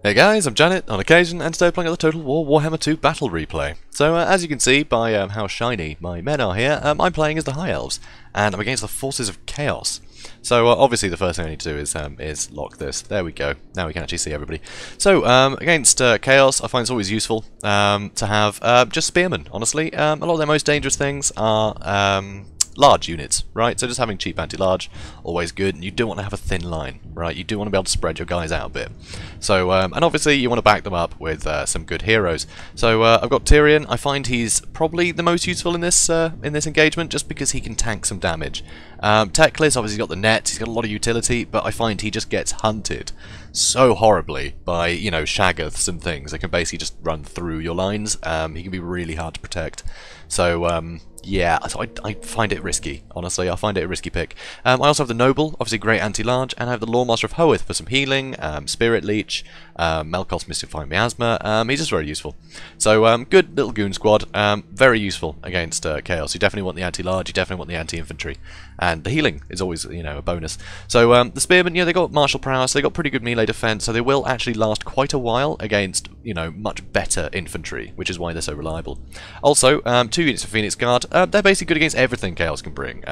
Hey guys, I'm Janet on occasion, and today playing at the Total War Warhammer II Battle Replay. So as you can see by how shiny my men are here, I'm playing as the High Elves, and I'm against the forces of Chaos. So obviously the first thing I need to do is lock this. There we go. Now we can actually see everybody. So against Chaos, I find it's always useful to have just spearmen. Honestly, a lot of their most dangerous things are large units, right? So just having cheap anti-large, always good, and you do want to have a thin line, right? You do want to be able to spread your guys out a bit. So, and obviously you want to back them up with some good heroes. So I've got Tyrion. I find he's probably the most useful in this engagement, just because he can tank some damage. Teclis obviously got the net, he's got a lot of utility, but I find he just gets hunted so horribly by, you know, Shaggoths and things. They can basically just run through your lines. He can be really hard to protect. So, yeah, so I find it risky, honestly. I find it a risky pick. I also have the Noble, obviously great anti-large, and I have the Lawmaster of Hoeth for some healing, Spirit Leech, Melkos Mystifying Miasma. He's just very useful. So, good little goon squad, very useful against Chaos. You definitely want the anti-large, you definitely want the anti-infantry, and the healing is always, you know, a bonus. So, the Spearmen, yeah, they got martial prowess, they got pretty good melee defense, so they will actually last quite a while against, you know, much better infantry, which is why they're so reliable. Also, 2 units of Phoenix Guard. They're basically good against everything Chaos can bring.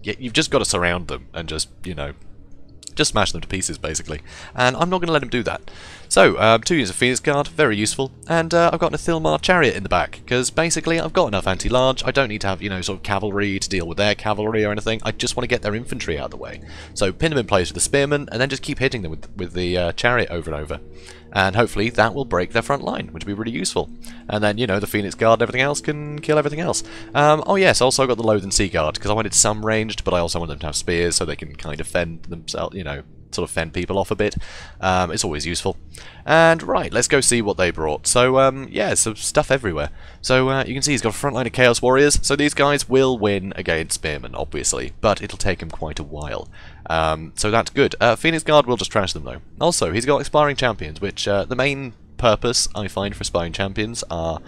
You've just got to surround them and just, you know, just smash them to pieces, basically. And I'm not going to let him do that. So, 2 units of Phoenix Guard, very useful. And I've got an Athilmar Chariot in the back, because basically I've got enough anti-large. I don't need to have, you know, sort of cavalry to deal with their cavalry or anything. I just want to get their infantry out of the way. So, pin them in place with the Spearmen, and then just keep hitting them with the Chariot over and over. And hopefully that will break their front line, which will be really useful. And then, you know, the Phoenix Guard and everything else can kill everything else. Oh yes, also got the Loathen Sea Guard, because I wanted some ranged, but I also want them to have spears so they can kind of fend themselves, you know, sort of fend people off a bit. It's always useful. And right, let's go see what they brought. So yeah, some stuff everywhere. So you can see he's got a front line of Chaos Warriors, so these guys will win against Spearmen, obviously, but it'll take him quite a while. So that's good. Phoenix Guard will just trash them though. Also, he's got Expiring Champions, which the main purpose I find for Aspiring Champions are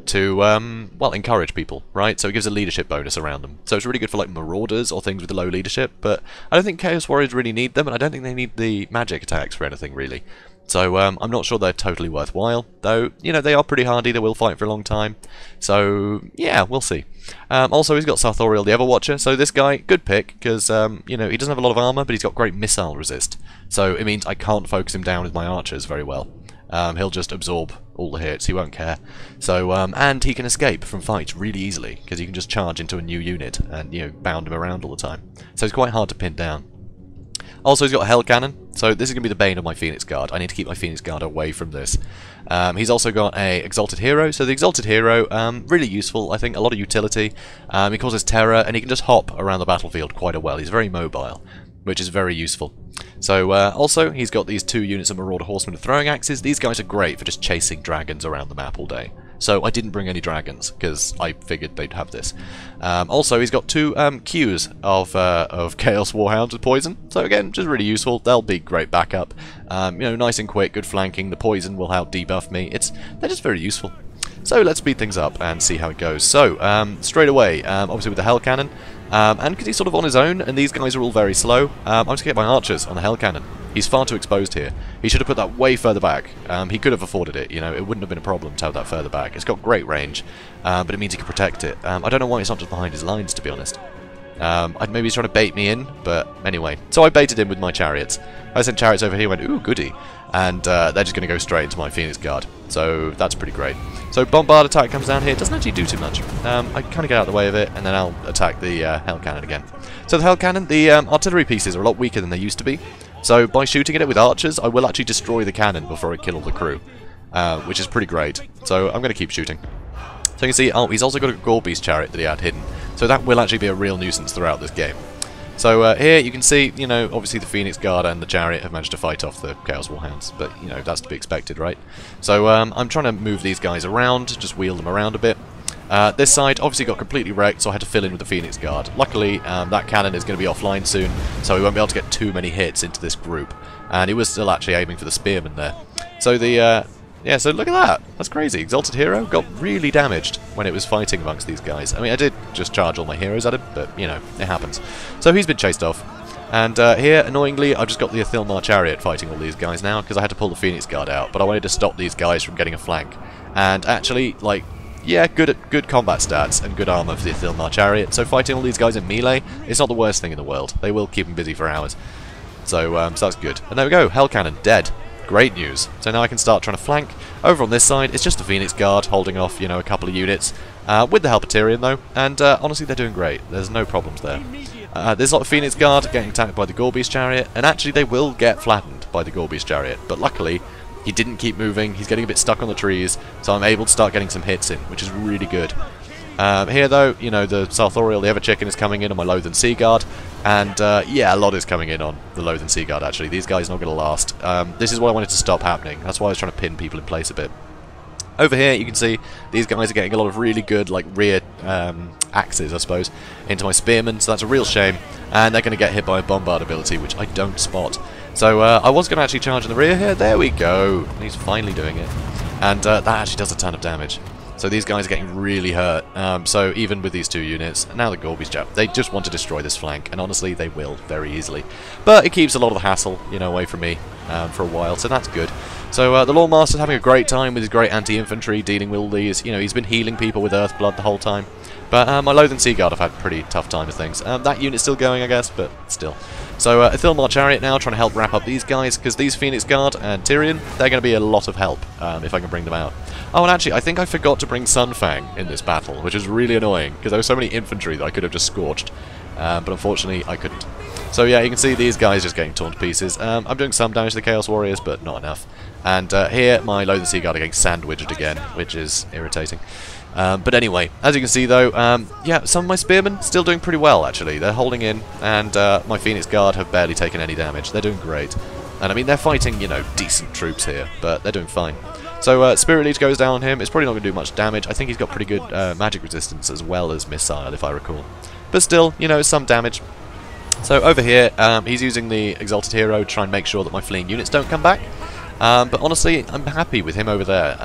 to, well, encourage people, right? So it gives a leadership bonus around them. So it's really good for, like, Marauders or things with low leadership, but I don't think Chaos Warriors really need them, and I don't think they need the magic attacks for anything, really. So I'm not sure they're totally worthwhile, though, you know, they are pretty hardy, they will fight for a long time. So, yeah, we'll see. Also, he's got Sarthoreal the Everwatcher, so this guy, good pick, because, you know, he doesn't have a lot of armor, but he's got great missile resist. So it means I can't focus him down with my archers very well. He'll just absorb all the hits, he won't care. So, and he can escape from fights really easily, because you can just charge into a new unit and, you know, bound him around all the time. So it's quite hard to pin down. Also, he's got a Hell Cannon, so this is going to be the bane of my Phoenix Guard. I need to keep my Phoenix Guard away from this. He's also got a Exalted Hero, so the Exalted Hero, really useful, I think, a lot of utility. He causes terror, and he can just hop around the battlefield quite well. He's very mobile, which is very useful. So, also, he's got these 2 units of Marauder Horsemen with throwing axes. These guys are great for just chasing dragons around the map all day. So I didn't bring any dragons, because I figured they'd have this. Also, he's got 2 queues of Chaos Warhounds with poison. So again, just really useful. They'll be great backup. You know, nice and quick, good flanking. The poison will help debuff me. They're just very useful. So let's speed things up and see how it goes. So, straight away, obviously with the Hell Cannon, and because he's sort of on his own, and these guys are all very slow, I'm just going to get my archers on the Hell Cannon. He's far too exposed here. He should have put that way further back. He could have afforded it, you know, it wouldn't have been a problem to have that further back. It's got great range, but it means he can protect it. I don't know why it's not just behind his lines, to be honest. Maybe he's trying to bait me in, but anyway. So I baited him with my chariots. I sent chariots over here, went, ooh, goody. And they're just going to go straight into my Phoenix Guard. So that's pretty great. So Bombard attack comes down here. It doesn't actually do too much. I kind of get out of the way of it, and then I'll attack the Hell Cannon again. So the Hell Cannon, the artillery pieces are a lot weaker than they used to be. So by shooting at it with archers, I will actually destroy the cannon before I kill all the crew. Which is pretty great. So I'm going to keep shooting. So you can see, oh, he's also got a Gorby's chariot that he had hidden. So that will actually be a real nuisance throughout this game. So here you can see, you know, obviously the Phoenix Guard and the Chariot have managed to fight off the Chaos Warhounds, but, you know, that's to be expected, right? So I'm trying to move these guys around, just wheel them around a bit. This side obviously got completely wrecked, so I had to fill in with the Phoenix Guard. Luckily, that cannon is going to be offline soon, so he won't be able to get too many hits into this group. And he was still actually aiming for the Spearmen there. So the Yeah, so look at that. That's crazy. Exalted Hero got really damaged when it was fighting amongst these guys. I mean, I did just charge all my heroes at him, but, you know, it happens. So he's been chased off. And here, annoyingly, I've just got the Athilmar Chariot fighting all these guys now, because I had to pull the Phoenix Guard out, but I wanted to stop these guys from getting a flank. And actually, like, yeah, good combat stats and good armor for the Athilmar Chariot, so fighting all these guys in melee is not the worst thing in the world. They will keep them busy for hours. So that's good. And there we go, Hell Cannon, dead. Great news. So now I can start trying to flank. Over on this side, it's just the Phoenix Guard holding off, you know, a couple of units. With the help of Tyrion, though, and honestly, they're doing great. There's no problems there. There's a lot of Phoenix Guard getting attacked by the Gorbeast Chariot, and actually they will get flattened by the Gorbeast Chariot, but luckily, he didn't keep moving, he's getting a bit stuck on the trees, so I'm able to start getting some hits in, which is really good. Here, though, you know, the Sarthoreal, the Ever-Chicken is coming in on my Loathen Sea Guard, and yeah, a lot is coming in on the Loathen Sea Guard, actually. These guys are not going to last. This is what I wanted to stop happening. That's why I was trying to pin people in place a bit. Over here, you can see these guys are getting a lot of really good, like, rear axes, I suppose, into my spearmen, so that's a real shame. And they're going to get hit by a bombard ability, which I don't spot. So I was going to actually charge in the rear here. There we go. He's finally doing it. And that actually does a ton of damage. So these guys are getting really hurt. So even with these two units, now the Gorbeast Chap, they just want to destroy this flank, and honestly, they will very easily. But it keeps a lot of the hassle, you know, away from me for a while, so that's good. So the Lawmaster's having a great time with his great anti-infantry, dealing with all these. You know, he's been healing people with Earthblood the whole time. But my Loathen Sea Guard have had a pretty tough time with things. That unit's still going, I guess, but still. So Athilmar Chariot now trying to help wrap up these guys, because these Phoenix Guard and Tyrion, they're going to be a lot of help if I can bring them out. Oh, and actually, I think I forgot to bring Sunfang in this battle, which is really annoying, because there were so many infantry that I could have just scorched. But unfortunately, I couldn't. So yeah, you can see these guys just getting torn to pieces. I'm doing some damage to the Chaos Warriors, but not enough. And here, my Loathen Sea Guard are getting sandwiched again, which is irritating. But anyway, as you can see though, yeah, some of my spearmen still doing pretty well actually. They're holding in, and my Phoenix Guard have barely taken any damage. They're doing great. And I mean, they're fighting, you know, decent troops here, but they're doing fine. So Spirit Leech goes down on him. It's probably not going to do much damage. I think he's got pretty good magic resistance as well as missile, if I recall. But still, you know, some damage. So over here, he's using the Exalted Hero to try and make sure that my fleeing units don't come back. But honestly, I'm happy with him over there.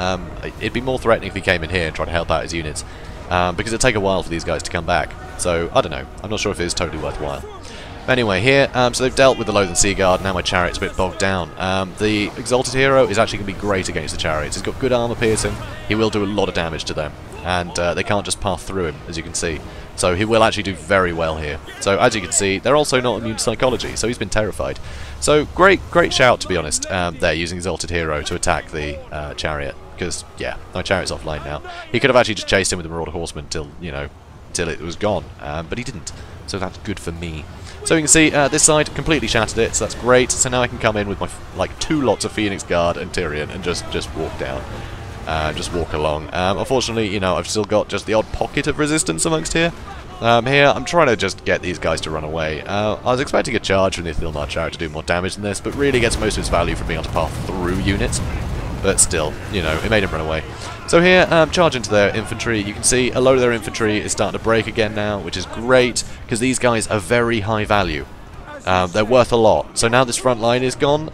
It'd be more threatening if he came in here and tried to help out his units, because it'd take a while for these guys to come back. So, I don't know. I'm not sure if it is totally worthwhile. Anyway, here, so they've dealt with the Loathen Sea Guard, now my Chariot's a bit bogged down. The Exalted Hero is actually going to be great against the Chariots. He's got good armor piercing, he will do a lot of damage to them, and they can't just pass through him, as you can see. So he will actually do very well here. So as you can see, they're also not immune to psychology, so he's been terrified. So great shout, to be honest, there, using Exalted Hero to attack the Chariot, because, yeah, my Chariot's offline now. He could have actually just chased him with the Marauder Horseman till, you know, till it was gone, but he didn't. So that's good for me. So you can see this side completely shattered it, so that's great. So now I can come in with my like 2 lots of Phoenix Guard and Tyrion and just walk down, just walk along. Unfortunately, you know, I've still got just the odd pocket of resistance amongst here. Here I'm trying to just get these guys to run away. I was expecting a charge from the Athilmar Chariot to do more damage than this, but really gets most of its value from being able to pass through units. But still, you know, it made him run away. So here, charge into their infantry. You can see a load of their infantry is starting to break again now, which is great, because these guys are very high value. They're worth a lot. So now this front line is gone,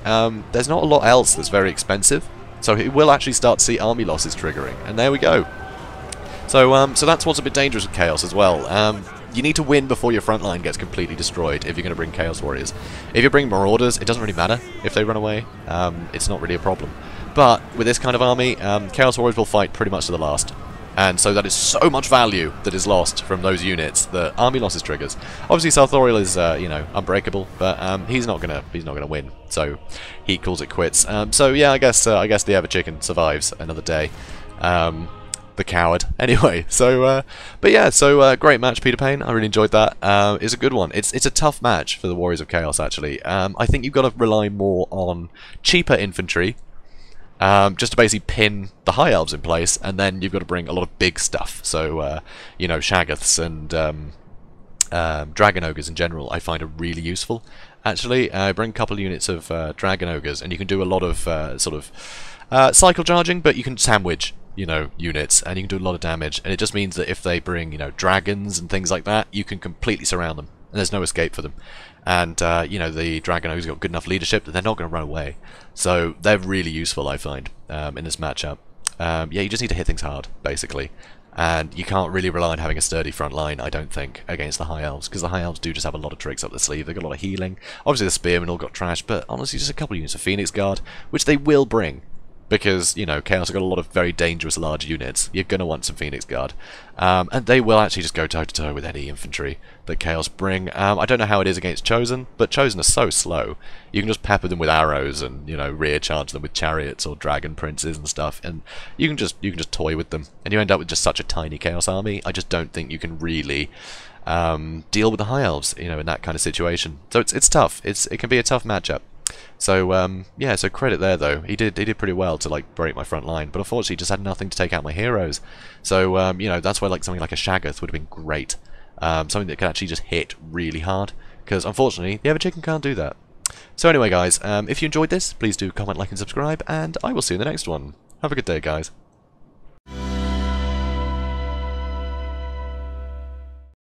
there's not a lot else that's very expensive. So it will actually start to see army losses triggering. And there we go. So, so that's what's a bit dangerous with Chaos as well. You need to win before your front line gets completely destroyed if you're going to bring Chaos Warriors. If you bring Marauders, it doesn't really matter if they run away. It's not really a problem. But with this kind of army, Chaos Warriors will fight pretty much to the last. And so that is so much value that is lost from those units that army losses triggers. Obviously, Sarthoreal is, you know, unbreakable, but he's not gonna win. So he calls it quits. So yeah, I guess the Ever-Chicken survives another day. The coward. Anyway, so but yeah, so great match, Peter Payne. I really enjoyed that. It's a good one. It's a tough match for the Warriors of Chaos, actually. I think you've got to rely more on cheaper infantry. Just to basically pin the High Elves in place, and then you've got to bring a lot of big stuff. So, you know, Shaggoths and Dragon Ogres in general, I find are really useful. Actually, bring a couple of units of Dragon Ogres, and you can do a lot of sort of cycle charging, but you can sandwich, you know, units, and you can do a lot of damage. And it just means that if they bring, you know, dragons and things like that, you can completely surround them, and there's no escape for them. And, you know, the Dragon Ogres got good enough leadership that they're not going to run away. So they're really useful, I find, in this matchup. yeah, you just need to hit things hard, basically. And you can't really rely on having a sturdy front line, I don't think, against the High Elves, because the High Elves do just have a lot of tricks up their sleeve. They've got a lot of healing. Obviously the Spearmen all got trashed, but honestly just a couple of units of Phoenix Guard, which they will bring. Because, you know, Chaos have got a lot of very dangerous large units. You're going to want some Phoenix Guard. And they will actually just go toe-to-toe with any infantry that Chaos bring. I don't know how it is against Chosen, but Chosen are so slow. You can just pepper them with arrows and, you know, rear charge them with chariots or dragon princes and stuff, and you can just toy with them. And you end up with just such a tiny Chaos army. I just don't think you can really deal with the High Elves, you know, in that kind of situation. So it's tough. It can be a tough matchup. So yeah, so credit there though. He did pretty well to like break my front line, but unfortunately just had nothing to take out my heroes. So you know, that's why like something like a Shaggoth would have been great. Something that could actually just hit really hard, because unfortunately the Everchicken can't do that. So anyway guys, if you enjoyed this, please do comment, like and subscribe, and I will see you in the next one. Have a good day guys.